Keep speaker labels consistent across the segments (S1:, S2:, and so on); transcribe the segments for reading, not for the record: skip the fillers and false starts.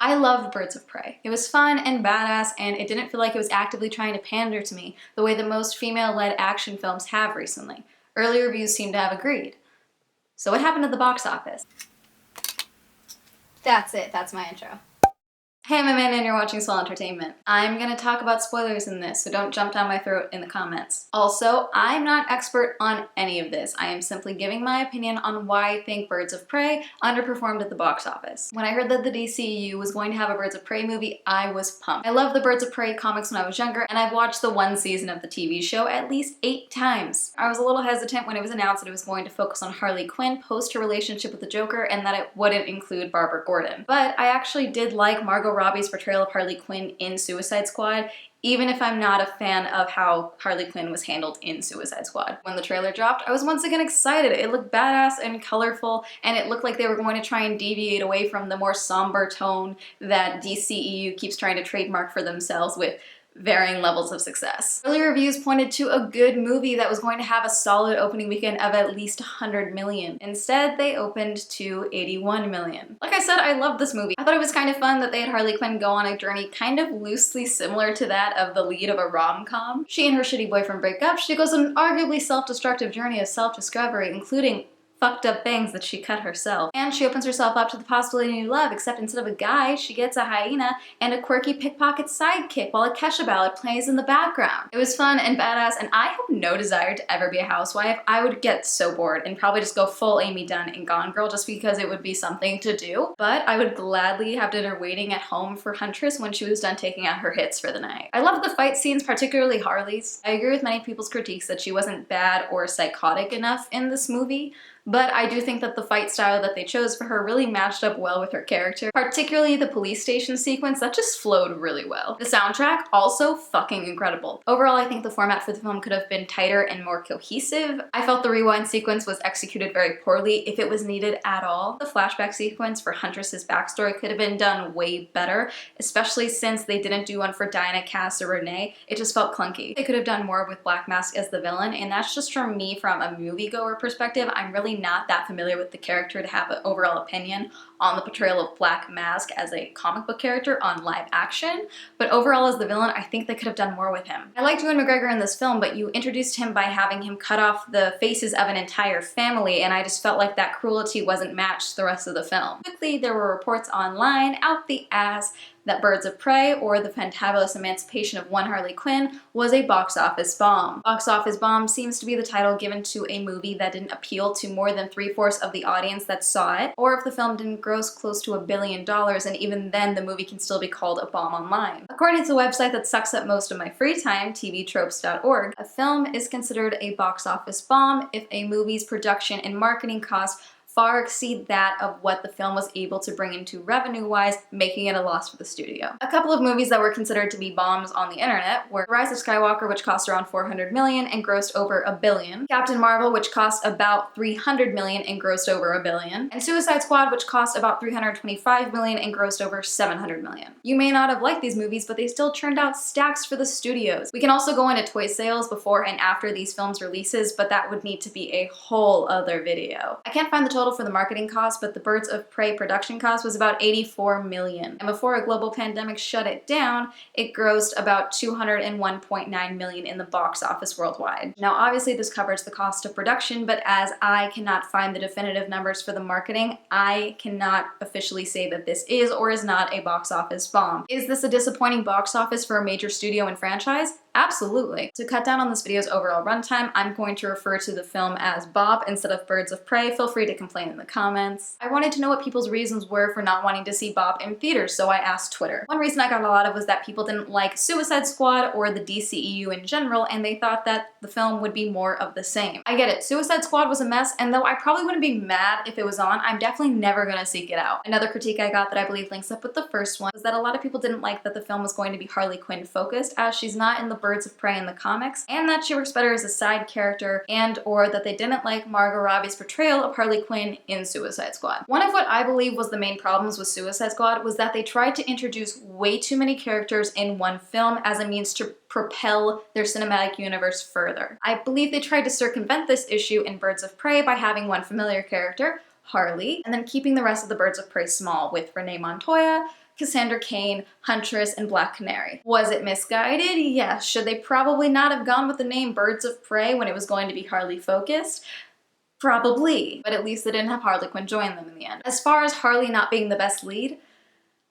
S1: I loved Birds of Prey. It was fun and badass, and it didn't feel like it was actively trying to pander to me the way that most female-led action films have recently. Early reviews seem to have agreed. So what happened at the box office? That's it, that's my intro. Hey, I'm Amanda and you're watching Swell Entertainment. I'm gonna talk about spoilers in this, so don't jump down my throat in the comments. Also, I'm not expert on any of this. I am simply giving my opinion on why I think Birds of Prey underperformed at the box office. When I heard that the DCEU was going to have a Birds of Prey movie, I was pumped. I loved the Birds of Prey comics when I was younger, and I've watched the one season of the TV show at least 8 times. I was a little hesitant when it was announced that it was going to focus on Harley Quinn post her relationship with the Joker and that it wouldn't include Barbara Gordon. But I actually did like Margot Robbie's portrayal of Harley Quinn in Suicide Squad, even if I'm not a fan of how Harley Quinn was handled in Suicide Squad. When the trailer dropped, I was once again excited. It looked badass and colorful, and it looked like they were going to try and deviate away from the more somber tone that DCEU keeps trying to trademark for themselves with varying levels of success. Early reviews pointed to a good movie that was going to have a solid opening weekend of at least 100 million. Instead, they opened to 81 million. Like I said, I loved this movie. I thought it was kind of fun that they had Harley Quinn go on a journey kind of loosely similar to that of the lead of a rom-com. She and her shitty boyfriend break up. She goes on an arguably self-destructive journey of self-discovery, including fucked up bangs that she cut herself. And she opens herself up to the possibility of new love, except instead of a guy, she gets a hyena and a quirky pickpocket sidekick while a Kesha ballad plays in the background. It was fun and badass, and I have no desire to ever be a housewife. I would get so bored and probably just go full Amy Dunn and Gone Girl just because it would be something to do. But I would gladly have dinner waiting at home for Huntress when she was done taking out her hits for the night. I loved the fight scenes, particularly Harley's. I agree with many people's critiques that she wasn't bad or psychotic enough in this movie, but I do think that the fight style that they chose for her really matched up well with her character, particularly the police station sequence that just flowed really well. The soundtrack, also fucking incredible. Overall, I think the format for the film could have been tighter and more cohesive. I felt the rewind sequence was executed very poorly if it was needed at all. The flashback sequence for Huntress's backstory could have been done way better, especially since they didn't do one for Diana, Cass, or Renee. It just felt clunky. They could have done more with Black Mask as the villain, and that's just from me from a moviegoer perspective. I'm really not that familiar with the character to have an overall opinion on the portrayal of Black Mask as a comic book character on live action, but overall as the villain, I think they could have done more with him. I liked Ewan McGregor in this film, but you introduced him by having him cut off the faces of an entire family, and I just felt like that cruelty wasn't matched the rest of the film. Quickly, there were reports online out the ass that Birds of Prey, or The Fantabulous Emancipation of One Harley Quinn, was a box office bomb. Box office bomb seems to be the title given to a movie that didn't appeal to more than 3/4 of the audience that saw it, or if the film didn't gross close to $1 billion, and even then the movie can still be called a bomb online. According to the website that sucks up most of my free time, tvtropes.org, a film is considered a box office bomb if a movie's production and marketing costs far exceed that of what the film was able to bring into revenue-wise, making it a loss for the studio. A couple of movies that were considered to be bombs on the internet were Rise of Skywalker, which cost around $400 million and grossed over $1 billion, Captain Marvel, which cost about $300 million and grossed over $1 billion, and Suicide Squad, which cost about $325 million and grossed over $700 million. You may not have liked these movies, but they still churned out stacks for the studios. We can also go into toy sales before and after these films' releases, but that would need to be a whole other video. I can't find the total for the marketing cost, but the Birds of Prey production cost was about $84 million. And before a global pandemic shut it down, it grossed about $201.9 million in the box office worldwide. Now, obviously this covers the cost of production, but as I cannot find the definitive numbers for the marketing, I cannot officially say that this is or is not a box office bomb. Is this a disappointing box office for a major studio and franchise? Absolutely. To cut down on this video's overall runtime, I'm going to refer to the film as Bop instead of Birds of Prey. Feel free to complain in the comments. I wanted to know what people's reasons were for not wanting to see Bop in theaters, so I asked Twitter. One reason I got a lot of was that people didn't like Suicide Squad or the DCEU in general, and they thought that the film would be more of the same. I get it. Suicide Squad was a mess, and though I probably wouldn't be mad if it was on, I'm definitely never gonna seek it out. Another critique I got that I believe links up with the first one was that a lot of people didn't like that the film was going to be Harley Quinn focused, as she's not in the Birds of Prey in the comics, and that she works better as a side character, and or that they didn't like Margot Robbie's portrayal of Harley Quinn in Suicide Squad. One of what I believe was the main problems with Suicide Squad was that they tried to introduce way too many characters in one film as a means to propel their cinematic universe further. I believe they tried to circumvent this issue in Birds of Prey by having one familiar character, Harley, and then keeping the rest of the Birds of Prey small with Renee Montoya, Cassandra, Cain, Huntress, and Black Canary. Was it misguided? Yes. Should they probably not have gone with the name Birds of Prey when it was going to be Harley focused? Probably, but at least they didn't have Harley Quinn join them in the end. As far as Harley not being the best lead,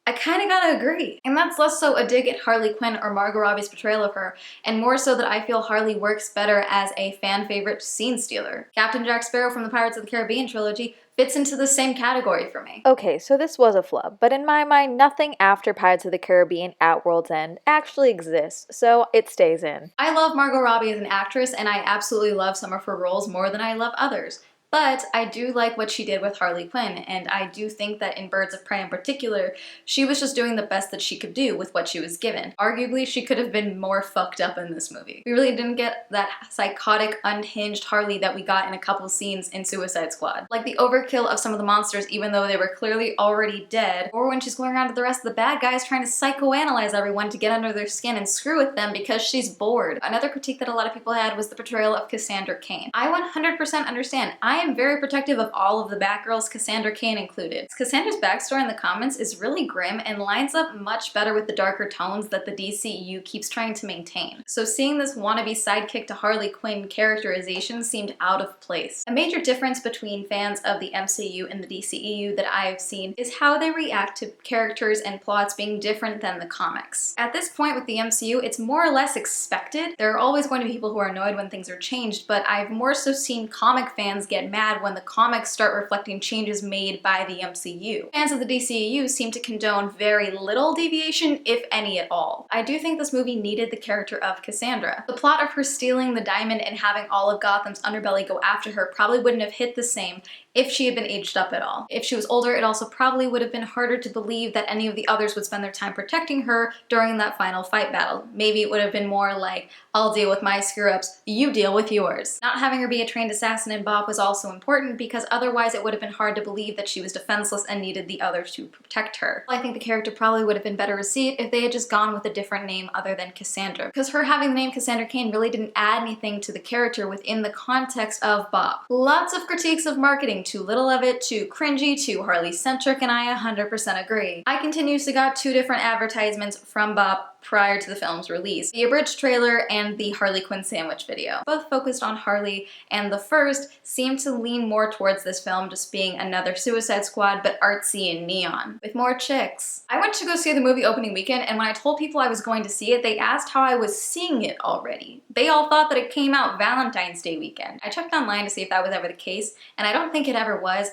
S1: I kinda gotta agree. And that's less so a dig at Harley Quinn or Margot Robbie's portrayal of her, and more so that I feel Harley works better as a fan favorite scene stealer. Captain Jack Sparrow from the Pirates of the Caribbean trilogy fits into the same category for me.
S2: Okay, so this was a flub, but in my mind, nothing after Pirates of the Caribbean at World's End actually exists, so it stays in.
S1: I love Margot Robbie as an actress, and I absolutely love some of her roles more than I love others. But I do like what she did with Harley Quinn, and I do think that in Birds of Prey in particular, she was just doing the best that she could do with what she was given. Arguably, she could have been more fucked up in this movie. We really didn't get that psychotic, unhinged Harley that we got in a couple scenes in Suicide Squad. Like the overkill of some of the monsters even though they were clearly already dead, or when she's going around to the rest of the bad guys trying to psychoanalyze everyone to get under their skin and screw with them because she's bored. Another critique that a lot of people had was the portrayal of Cassandra Cain. I 100% understand. I am very protective of all of the Batgirls, Cassandra Cain included. Cassandra's backstory in the comics is really grim and lines up much better with the darker tones that the DCEU keeps trying to maintain. So seeing this wannabe sidekick to Harley Quinn characterization seemed out of place. A major difference between fans of the MCU and the DCEU that I've seen is how they react to characters and plots being different than the comics. At this point with the MCU, it's more or less expected. There are always going to be people who are annoyed when things are changed, but I've more so seen comic fans get mad when the comics start reflecting changes made by the MCU. Fans of the DCEU seem to condone very little deviation, if any at all. I do think this movie needed the character of Cassandra. The plot of her stealing the diamond and having all of Gotham's underbelly go after her probably wouldn't have hit the same if she had been aged up at all. If she was older, it also probably would have been harder to believe that any of the others would spend their time protecting her during that final fight battle. Maybe it would have been more like, I'll deal with my screw-ups, you deal with yours. Not having her be a trained assassin in Bop was also important because otherwise it would have been hard to believe that she was defenseless and needed the others to protect her. I think the character probably would have been better received if they had just gone with a different name other than Cassandra, because her having the name Cassandra Cain really didn't add anything to the character within the context of Bop. Lots of critiques of marketing, too little of it, too cringy, too Harley-centric, and I 100% agree. I continuously got 2 different advertisements from Bop prior to the film's release. The abridged trailer and the Harley Quinn sandwich video. Both focused on Harley, and the first seemed to lean more towards this film just being another Suicide Squad but artsy and neon, with more chicks. I went to go see the movie opening weekend, and when I told people I was going to see it, they asked how I was seeing it already. They all thought that it came out Valentine's Day weekend. I checked online to see if that was ever the case, and I don't think it ever was,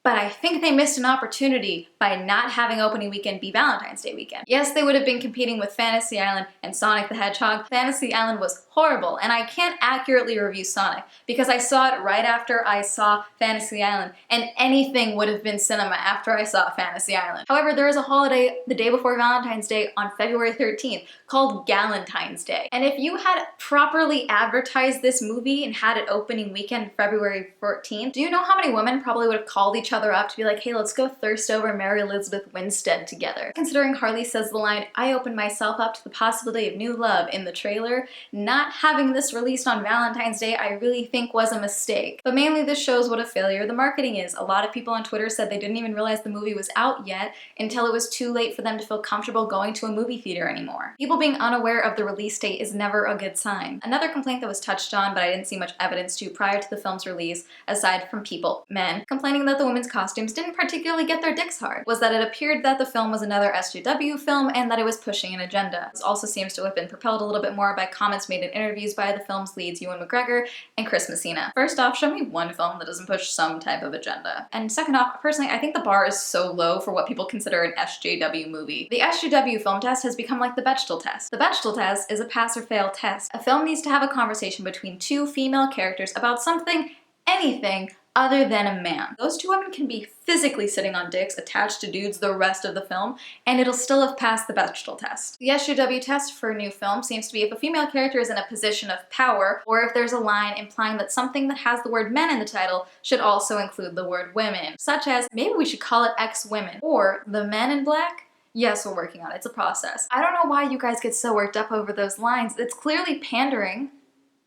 S1: but I think they missed an opportunity by not having opening weekend be Valentine's Day weekend. Yes, they would have been competing with Fantasy Island and Sonic the Hedgehog. Fantasy Island was horrible, and I can't accurately review Sonic because I saw it right after I saw Fantasy Island, and anything would have been cinema after I saw Fantasy Island. However, there is a holiday the day before Valentine's Day on February 13th called Galentine's Day, and if you had properly advertised this movie and had it opening weekend February 14th, do you know how many women probably would have called each other up to be like, hey, let's go thirst over Mary Elizabeth Winstead together? Considering Harley says the line, I opened myself up to the possibility of new love in the trailer, not having this released on Valentine's Day I really think was a mistake. But mainly this shows what a failure the marketing is. A lot of people on Twitter said they didn't even realize the movie was out yet until it was too late for them to feel comfortable going to a movie theater anymore. People being unaware of the release date is never a good sign. Another complaint that was touched on but I didn't see much evidence to prior to the film's release, aside from people, men, complaining that the women's costumes didn't particularly get their dicks hard, was that it appeared that the film was another SJW film and that it was pushing an agenda. This also seems to have been propelled a little bit more by comments made in interviews by the film's leads Ewan McGregor and Chris Messina. First off, show me one film that doesn't push some type of agenda. And second off, personally, I think the bar is so low for what people consider an SJW movie. The SJW film test has become like the Bechdel test. The Bechdel test is a pass or fail test. A film needs to have a conversation between 2 female characters about something, anything, other than a man. Those 2 women can be physically sitting on dicks attached to dudes the rest of the film, and it'll still have passed the Bechdel test. The SJW test for a new film seems to be if a female character is in a position of power, or if there's a line implying that something that has the word men in the title should also include the word women, such as, maybe we should call it X-Women, or The Men in Black. Yes, we're working on it. It's a process. I don't know why you guys get so worked up over those lines. It's clearly pandering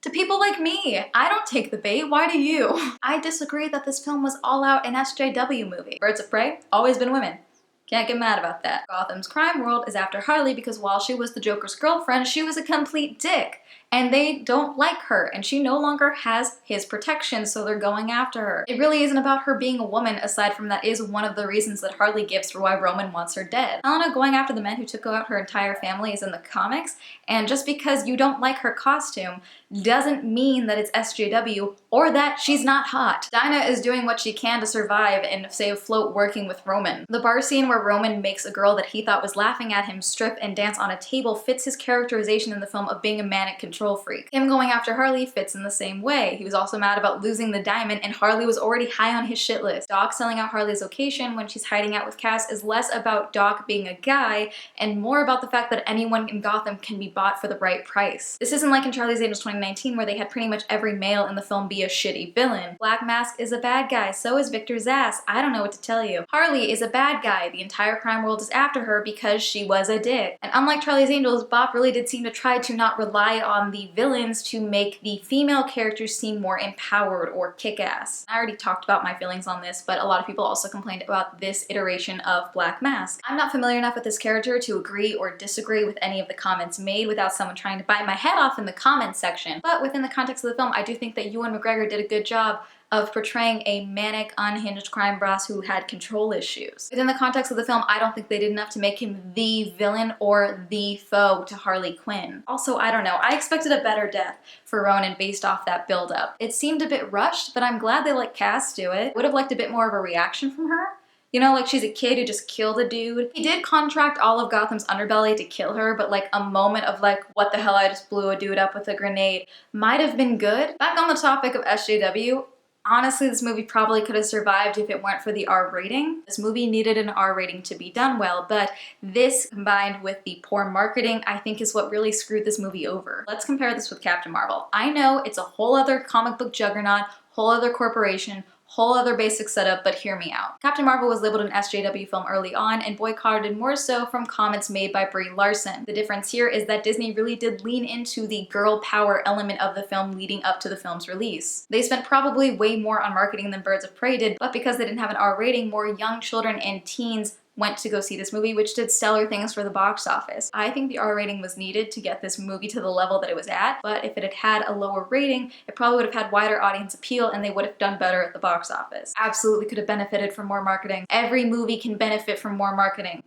S1: to people like me. I don't take the bait, why do you? I disagree that this film was all out an SJW movie. Birds of Prey, always been women. Can't get mad about that. Gotham's crime world is after Harley because while she was the Joker's girlfriend, she was a complete dick. And they don't like her, and she no longer has his protection, so they're going after her. It really isn't about her being a woman, aside from that is one of the reasons that Harley gives for why Roman wants her dead. Helena going after the men who took out her entire family is in the comics, and just because you don't like her costume doesn't mean that it's SJW or that she's not hot. Dinah is doing what she can to survive and stay afloat working with Roman. The bar scene where Roman makes a girl that he thought was laughing at him strip and dance on a table fits his characterization in the film of being a manic control freak. Him going after Harley fits in the same way. He was also mad about losing the diamond, and Harley was already high on his shit list. Doc selling out Harley's location when she's hiding out with Cass is less about Doc being a guy and more about the fact that anyone in Gotham can be bought for the right price. This isn't like in Charlie's Angels 2019 where they had pretty much every male in the film be a shitty villain. Black Mask is a bad guy, so is Victor Zsasz. I don't know what to tell you. Harley is a bad guy. The entire crime world is after her because she was a dick. And unlike Charlie's Angels, Bop really did seem to try to not rely on the villains to make the female characters seem more empowered or kick-ass. I already talked about my feelings on this, but a lot of people also complained about this iteration of Black Mask. I'm not familiar enough with this character to agree or disagree with any of the comments made without someone trying to bite my head off in the comments section, but within the context of the film, I do think that Ewan McGregor did a good job of portraying a manic, unhinged crime boss who had control issues. Within the context of the film, I don't think they did enough to make him the villain or the foe to Harley Quinn. Also, I don't know, I expected a better death for Ronan based off that build-up. It seemed a bit rushed, but I'm glad they let Cass do it. Would have liked a bit more of a reaction from her. You know, like she's a kid who just killed a dude. He did contract all of Gotham's underbelly to kill her, but like a moment of like, what the hell, I just blew a dude up with a grenade might have been good. Back on the topic of SJW, honestly, this movie probably could have survived if it weren't for the R rating. This movie needed an R rating to be done well, but this combined with the poor marketing, I think is what really screwed this movie over. Let's compare this with Captain Marvel. I know it's a whole other comic book juggernaut, whole other corporation, whole other basic setup, but hear me out. Captain Marvel was labeled an SJW film early on and boycotted more so from comments made by Brie Larson. The difference here is that Disney really did lean into the girl power element of the film leading up to the film's release. They spent probably way more on marketing than Birds of Prey did, but because they didn't have an R rating, more young children and teens went to go see this movie, which did stellar things for the box office. I think the R rating was needed to get this movie to the level that it was at, but if it had had a lower rating, it probably would have had wider audience appeal and they would have done better at the box office. Absolutely could have benefited from more marketing. Every movie can benefit from more marketing.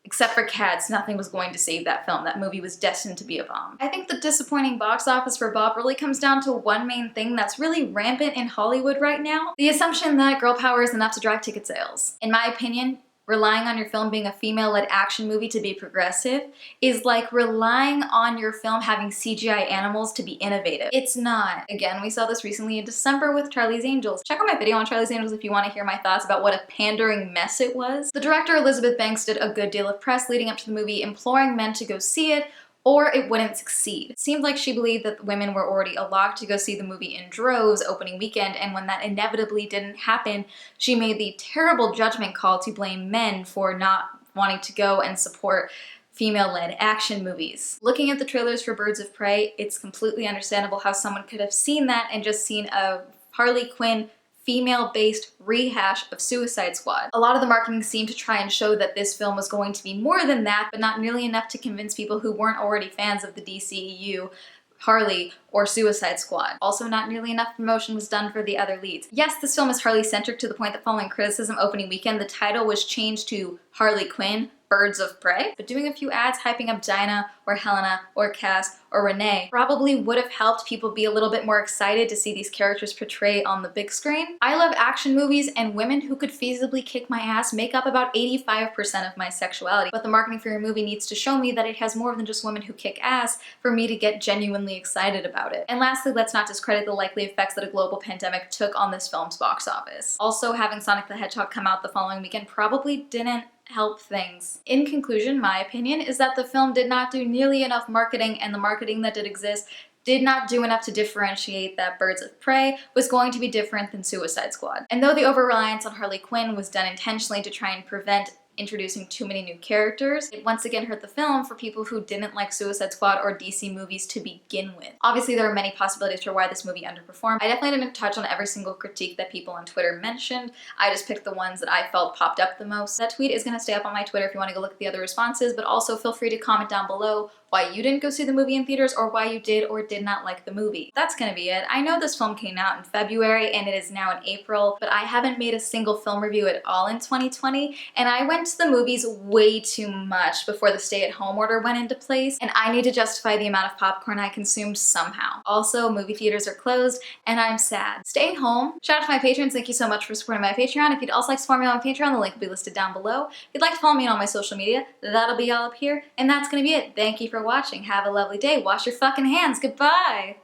S1: Except for Cats, nothing was going to save that film. That movie was destined to be a bomb. I think the disappointing box office for Bop really comes down to one main thing that's really rampant in Hollywood right now. The assumption that girl power is enough to drive ticket sales. In my opinion, relying on your film being a female-led action movie to be progressive is like relying on your film having CGI animals to be innovative. It's not. Again, we saw this recently in December with Charlie's Angels. Check out my video on Charlie's Angels if you want to hear my thoughts about what a pandering mess it was. The director Elizabeth Banks did a good deal of press leading up to the movie imploring men to go see it, or it wouldn't succeed. It seemed like she believed that women were already allowed to go see the movie in droves opening weekend, and when that inevitably didn't happen, she made the terrible judgment call to blame men for not wanting to go and support female-led action movies. Looking at the trailers for Birds of Prey, it's completely understandable how someone could have seen that and just seen a Harley Quinn female-based rehash of Suicide Squad. A lot of the marketing seemed to try and show that this film was going to be more than that, but not nearly enough to convince people who weren't already fans of the DCEU, Harley, or Suicide Squad. Also, not nearly enough promotion was done for the other leads. Yes, this film is Harley-centric to the point that following criticism opening weekend, the title was changed to Harley Quinn, Birds of Prey, but doing a few ads hyping up Dinah or Helena or Cass or Renee probably would have helped people be a little bit more excited to see these characters portrayed on the big screen. I love action movies, and women who could feasibly kick my ass make up about 85% of my sexuality, but the marketing for your movie needs to show me that it has more than just women who kick ass for me to get genuinely excited about it. And lastly, let's not discredit the likely effects that a global pandemic took on this film's box office. Also, having Sonic the Hedgehog come out the following weekend probably didn't help things. In conclusion, my opinion is that the film did not do nearly enough marketing, and the marketing that did exist did not do enough to differentiate that Birds of Prey was going to be different than Suicide Squad. And though the over-reliance on Harley Quinn was done intentionally to try and prevent introducing too many new characters. It once again hurt the film for people who didn't like Suicide Squad or DC movies to begin with. Obviously, there are many possibilities for why this movie underperformed. I definitely didn't touch on every single critique that people on Twitter mentioned. I just picked the ones that I felt popped up the most. That tweet is going to stay up on my Twitter if you want to go look at the other responses, but also feel free to comment down below why you didn't go see the movie in theaters or why you did or did not like the movie. That's gonna be it. I know this film came out in February and it is now in April, but I haven't made a single film review at all in 2020, and I went to the movies way too much before the stay-at-home order went into place, and I need to justify the amount of popcorn I consumed somehow. Also, movie theaters are closed, and I'm sad. Stay home. Shout out to my patrons. Thank you so much for supporting my Patreon. If you'd also like to support me on Patreon, the link will be listed down below. If you'd like to follow me on all my social media, that'll be all up here, and that's gonna be it. Thank you for watching. Have a lovely day. Wash your fucking hands. Goodbye.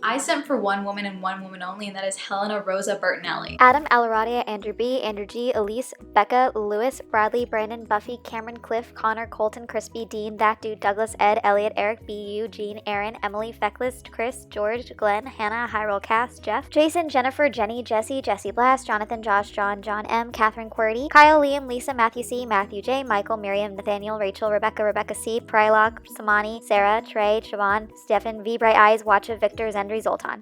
S1: I sent for one woman and one woman only, and that is Helena Rosa Bertinelli.
S2: Adam, Alaradia, Andrew B, Andrew G, Elise, Becca, Lewis, Bradley, Brandon, Buffy, Cameron, Cliff, Connor, Colton, Crispy, Dean, That Dude, Douglas, Ed, Elliot, Eric, BU, Jean, Aaron, Emily, Fecklist, Chris, George, Glenn, Hannah, Hyrule Cast, Jeff, Jason, Jennifer, Jenny, Jesse, Jesse Blast, Jonathan, Josh, John, John M, Catherine Qwerty, Kyle, Liam, Lisa, Matthew C, Matthew J, Michael, Miriam, Nathaniel, Rachel, Rebecca, Rebecca C, Prylock, Samani, Sarah, Trey, Siobhan, Stefan, V, Bright Eyes, Watcha, Victor, Zendri, Zoltan.